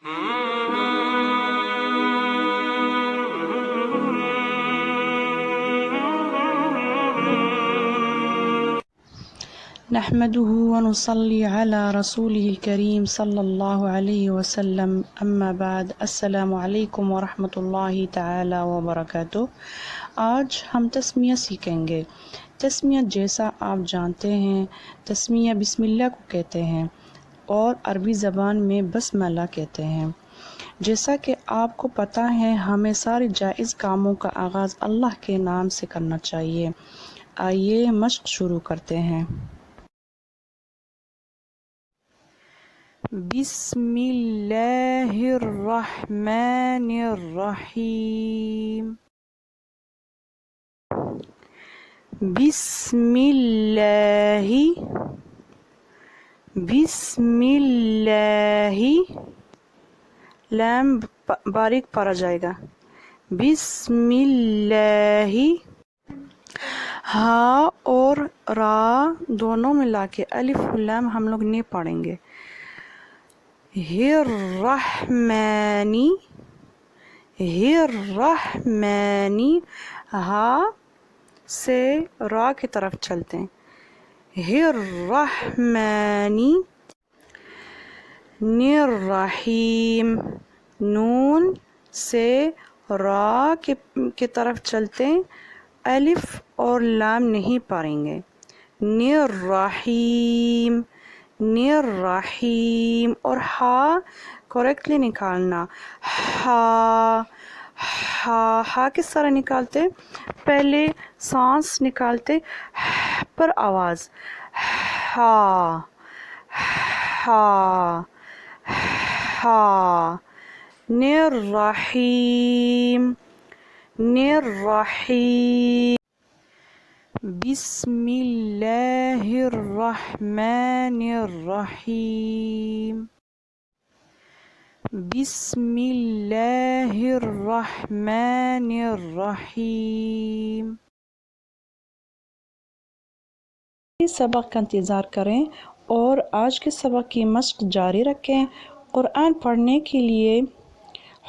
نحمده ونصلي على رسوله الكريم صلی اللہ علیہ وسلم اما بعد السلام علیکم ورحمۃ اللہ تعالی وبرکاتہ۔ آج ہم تسمیہ سیکھیں گے۔ تسمیہ جیسا آپ جانتے ہیں تسمیہ بسم اللہ کو کہتے ہیں اور عربی زبان میں بسم اللہ کہتے ہیں۔ جیسا کہ آپ کو پتہ ہے ہمیں سارے جائز کاموں کا آغاز اللہ کے نام سے کرنا چاہیے۔ آئیے مشق شروع کرتے ہیں۔ بسم اللہ الرحمن الرحیم۔ بسم اللہ بسم اللہ، لام باریک پڑا جائے گا۔ بسم اللہ، ہا اور را دونوں ملا کے الف و لام ہم لوگ نہیں پڑھیں گے۔ الرحمانی الرحمانی، ہا سے را کی طرف چلتے ہیں۔ الرحمانی الرحیم، نون سے را کی طرف چلتے ہیں، الف اور لام نہیں پڑھیں گے۔ الرحیم الرحیم، اور ہا کریکٹلی نکالنا۔ ہا کس طرح نکالتے؟ پہلے سانس نکالتے پر آواز، ہا ہا ہا۔ الرحیم الرحیم۔ بسم اللہ الرحمن الرحیم۔ بسم اللہ الرحمن الرحیم۔ اس سبق کا انتظار کریں اور آج کے سبق کی مشق جاری رکھیں۔ قرآن پڑھنے کے لیے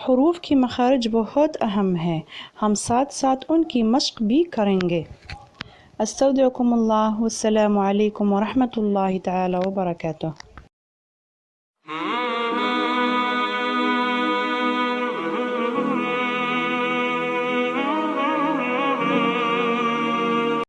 حروف کی مخارج بہت اہم ہے، ہم ساتھ ساتھ ان کی مشق بھی کریں گے۔ استودعکم اللہ، والسلام علیکم ورحمۃ اللہ تعالی وبرکاتہ۔